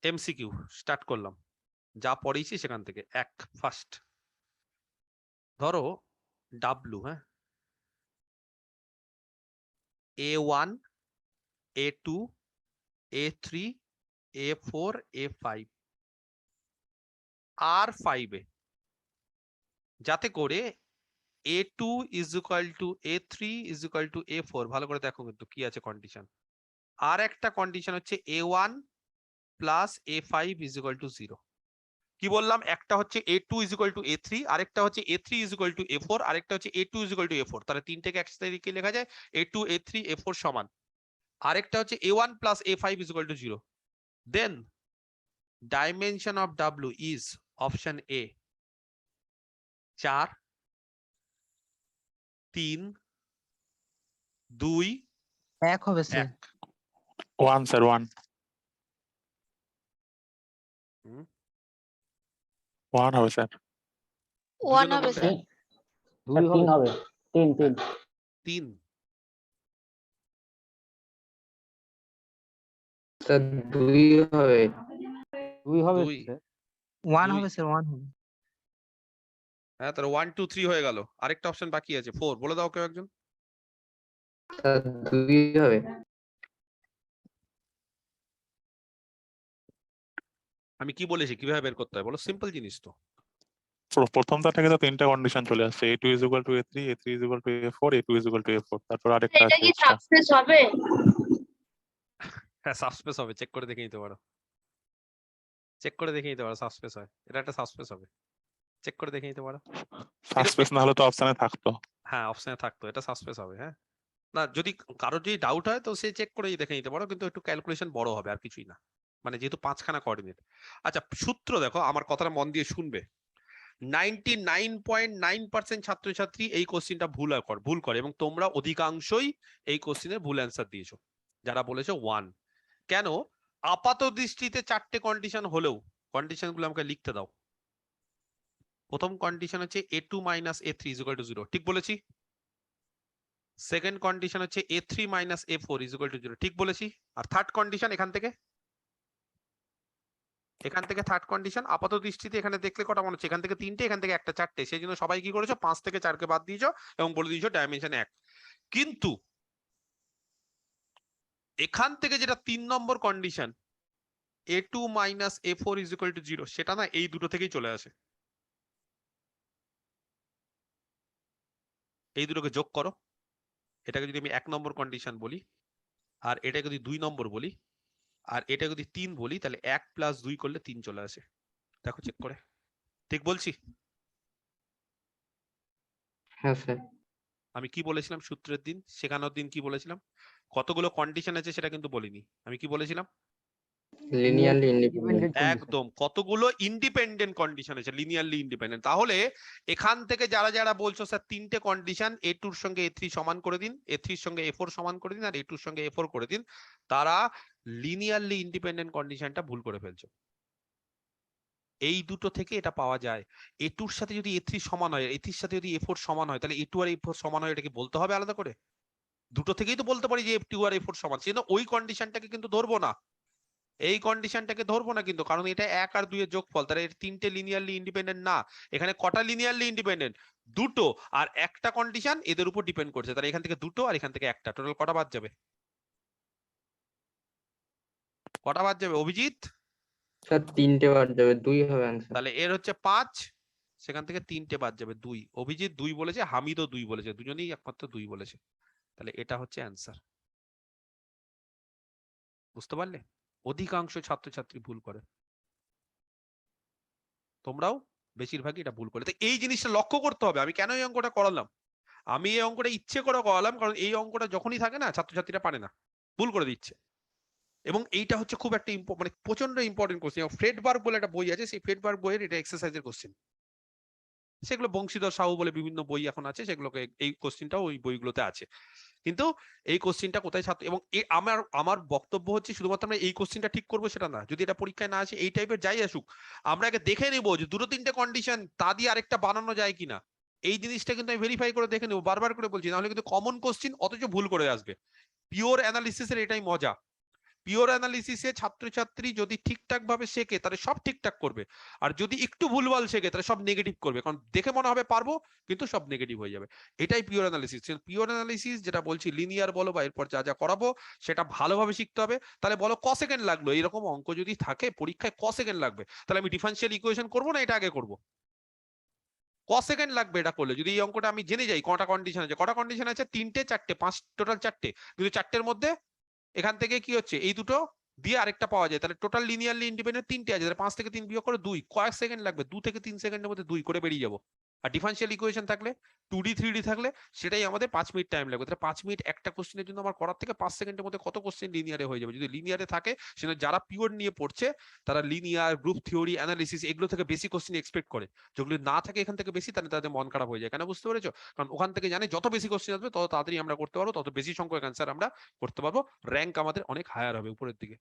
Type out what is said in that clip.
MCQ start করলাম, যা পড়েছি সেখান থেকে। এক ফার্স্ট ধরো ডাব্লু, হ্যাঁ, A1 A2 A3 A4 A5 R5 এ, যাতে করে A2 is equal two A3 is equal two A4। ভালো করে দেখো কিন্তু কি আছে কন্ডিশন। আর একটা কন্ডিশন হচ্ছে A1 plus A5 is equal to 0। কি বললাম? একটা হচ্ছে A2 is equal two A3, আরেকটা হচ্ছে A3 is equal two A4, আরেকটা হচ্ছে A2 is equal two A4। তাহলে তিনটেকে একসাথে কি লেখা যায়? A2 A3 A4 সমান। আরেকটা হচ্ছে A1 plus A5 is equal to 0। Then dimension of W is option A 4 3 2 1 হবে স্যার। 1 স্যার 1 1 হবে স্যার। 1 হবে স্যার। 3 হবে 3 3 3 স্যার 2 হবে। 2 হবে 2 স্যার। 1 হবে স্যার, 1 হবে। হ্যাঁ, তাহলে 1 2 3 হয়ে গেল। আরেকটা অপশন বাকি আছে 4। বলে দাও কেউ একজন। স্যার 2 হবে। আমি কি বলেছি কিভাবে বের করতে হয় বলো? সিম্পল জিনিস তো। প্রথমটা থেকে তো তিনটা কন্ডিশন চলে আসছে, A2 is equal two A3, A3 is equal two A4, A2 is equal two A4। তারপর আরেকটা এটা আছে কি extra। সাবস্পেস হবে? হ্যাঁ, সাবস্পেস হবে। চেক করে দেখে নিতে পারো, চেক করে দেখে নিতে পারো সাবস্পেস হয়। এটা একটা সাবস্পেস হবে, চেক করে দেখে নিতে পারো। সাসপেন্স না হলে তো অপশনে থাকতো। হ্যাঁ, অপশনে থাকতো, এটা সাসপেন্স হবে। হ্যাঁ, না যদি কারোর যদি ডাউট হয় তো সে চেক করেই দেখে নিতে পারো, কিন্তু একটু ক্যালকুলেশন বড় হবে, আর কিছুই না। মানে যেহেতু 5খানা কোঅর্ডিনেট। আচ্ছা, সূত্র দেখো, আমার কথাটা মন দিয়ে শুনবে। 99.9% ছাত্রছাত্রী এই কোশ্চিনটা ভুল করে এবং তোমরা অধিকাংশই এই কোশ্চিনের ভুল অ্যান্সার দিয়েছো যারা বলেছো 1। কেন? আপাত দৃষ্টিতে 4টে কন্ডিশন হলেও কন্ডিশন গুলো আমাকে লিখতে দাও। প্রথম কন্ডিশন হচ্ছে A2 minus A3 is equal to 0, ঠিক বলেছি। সেকেন্ড কন্ডিশন হচ্ছে A3 minus A4 is equal to 0, ঠিক বলেছি। আর থার্ড কন্ডিশন এখান থেকে থার্ড কন্ডিশন আপাত দৃষ্টিতে এখানে দেখলে কটা মনে হচ্ছে? এখান থেকে 3টে, এখান থেকে একটা, 4টে। সেই জন্য সবাই কি করেছো? 5 থেকে 4কে বাদ দিয়েছো এবং বলে দিয়েছো ডাইমেনশন 1। কিন্তু এখান থেকে যেটা 3 number condition A2 minus A4 is equal to 0, সেটা না এই দুটো থেকেই চলে আসে। এই দুটোকে যোগ করো। এটাকে যদি আমি 1 নম্বর কন্ডিশন বলি, আর এটাকে যদি 2 নম্বর বলি, আর এটা যদি 3 বলি, তাহলে 1 প্লাস 2 করলে 3 চলে আসে। দেখো চেক করে, ঠিক বলছি? হ্যাঁ স্যার। আমি কি বলেছিলাম সূত্রের দিন, শেখানোর দিন কি বলেছিলাম? কতগুলো কন্ডিশন আছে সেটা কিন্তু বলিনি। আমি কি বলেছিলাম? Linearly independent. একদম, কতগুলো ইন্ডিপেন্ডেন্ট কন্ডিশন আছে, লিনিয়ারলি ইন্ডিপেন্ডেন্ট। তাহলে এখান থেকে যারা যারা বলছো স্যার 3টে কন্ডিশন A2 এর সঙ্গে A3 সমান করে দিন, A3 এর সঙ্গে A4 সমান করে দিন, আর A2 এর সঙ্গে A4 করে দিন, তারা লিনিয়ারলি ইন্ডিপেন্ডেন্ট কন্ডিশনটা ভুল করে ফেলছো। এই দুটো থেকে এটা পাওয়া যায়। A2 এর সাথে যদি A3 সমান হয়, A3 এর সাথে যদি A4 সমান হয়, তাহলে A2 আর A4 সমান হয়, এটাকে বলতে হবে আলাদা করে? দুটো থেকেই তো বলতে পারি যে A2 আর A4 সমান, সেজন্য ওই কন্ডিশনটাকে কিন্তু ধরবো না, এই কন্ডিশনটাকে ধরবো না কিন্তু, কারণ এটা 1 আর 2 এর যোগফল। তাহলে এর 3টে লিনিয়ারলি ইন্ডিপেন্ডেন্ট না। এখানে কটা লিনিয়ারলি ইন্ডিপেন্ডেন্ট? দুটো, আর একটা কন্ডিশন এদের উপর ডিপেন্ড করছে। তাহলে এখান থেকে দুটো আর এখান থেকে একটা, টোটাল কটা বাদ যাবে? কটা বাদ যাবে অভিজিৎ? স্যার 3টে বাদ যাবে, 2 হবে आंसर। তাহলে এর হচ্ছে 5, সেখান থেকে 3টে বাদ যাবে 2। অভিজিৎ 2 বলেছে, হামিদও 2 বলেছে, দুজনেই একমাত্র 2 বলেছে। তাহলে এটা হচ্ছে অ্যান্সার। বুঝতে পারলে? অধিকাংশ ছাত্রছাত্রী ভুল করে, তোমরাও বেশিরভাগই এটা ভুল করে। তো এই জিনিসটা লক্ষ্য করতে হবে। আমি কেন এই অঙ্কটা করালাম? আমি এই অঙ্কটা ইচ্ছে করে করালাম, কারণ এই অঙ্কটা যখনই থাকে না ছাত্রছাত্রীরা পারে না, ভুল করে দিচ্ছে। এবং এইটা হচ্ছে খুব একটা মানে প্রচন্ড ইম্পর্টেন্ট কোশ্চেন। ফ্রেডবার্গ বলে একটা বই আছে, সেই ফ্রেডবার্গ বইয়ের এটা এক্সারসাইজের কোশ্চেন। সেগুলো বংশীধর সাহু বলে বিভিন্ন বই এখন আছে, সেগুলোকে এই কোশ্চেনটাও ওই বইগুলোতে আছে। কিন্তু এই কোশ্চেনটা কোথায় ছাত্র, এবং আমার বক্তব্য হচ্ছে শুধুমাত্র আমরা এই কোশ্চেনটা ঠিক করবো সেটা না। যদি এটা পরীক্ষায় না আসে, এই টাইপের যাই আসুক, আমরা আগে দেখে নেবো যে 2-3টে কন্ডিশন তা দিয়ে আরেকটা বানানো যায় কিনা। এই জিনিসটা কিন্তু আমি ভেরিফাই করে দেখে নেবো, বারবার করে বলছি, নাহলে কিন্তু কমন কোশ্চেন অথচ ভুল করে আসবে। পিওর অ্যানালিসিসের এটাই মজা। পিওর অ্যানালিসিসে ছাত্রছাত্রী যদি ঠিকঠাক ভাবে শেখে তাহলে সব ঠিকঠাক করবে, আর যদি একটু ভুলভাল শেখে তাহলে সব নেগেটিভ করবে, কারণ দেখে মনে হবে পারবো কিন্তু সব নেগেটিভ হয়ে যাবে। এটাই পিওর অ্যানালিসিস। পিওর অ্যানালিসিস যেটা বলছি লিনিয়ার বলো বা এরপর যা যা করাবো সেটা ভালোভাবে শিখতে হবে। তাহলে বলো ক সেকেন্ড লাগলো, এরকম অঙ্ক যদি থাকে পরীক্ষায় ক সেকেন্ড লাগবে, তাহলে আমি ডিফারেনশিয়াল ইকুয়েশন করবো না এটা আগে করবো? ক সেকেন্ড লাগবে এটা করলে, যদি এই অঙ্কটা আমি জেনে যাই কটা কন্ডিশন আছে। কটা কন্ডিশন আছে? তিনটে, চারটে, পাঁচ, টোটাল চারটে। কিন্তু চারটের মধ্যে এখান থেকে কি হচ্ছে, এই দুটো দিয়ে আরেকটা পাওয়া যায়, তাহলে টোটাল লিনিয়ারলি ইন্ডিপেন্ডেন্ট তিনটে আছে, তাহলে 5 থেকে 3 বিয়োগ করে 2, কয়েক সেকেন্ড লাগবে? 2 থেকে 3 সেকেন্ডের মধ্যে 2 করে বেরিয়ে যাবো। আর ডিফারেনশিয়াল ইকুয়েশন থাকলে 2D 3D থাকলে সেটাই আমাদের 5 মিনিট টাইম লাগবে। তাহলে 5 মিনিট একটা কোশ্চেনের জন্য আমার করার থেকে 5 সেকেন্ডের মধ্যে কত কোশ্চেন লিনিয়ারে হয়ে যাবে। যদি লিনিয়ারে থাকে সেটা যারা পিওর নিয়ে পড়ছে তারা লিনিয়ার, গ্রুপ থিওরি, অ্যানালিসিস এগুলো থেকে বেশি কোশ্চেন এক্সপেক্ট করে। যেগুলো না থাকে এখান থেকে বেশি, তাহলে তাদের মন খারাপ হয়ে যায়। কেন বুঝতে পেরেছো? কারণ ওখান থেকে জানে যত বেশি কোশ্চেন আসবে তত তাড়াতাড়ি আমরা করতে পারবো, তত বেশি সংখ্যক অ্যান্সার আমরা করতে পারবো, র্যাঙ্ক আমাদের অনেক হায়ার হবে উপরের দিকে।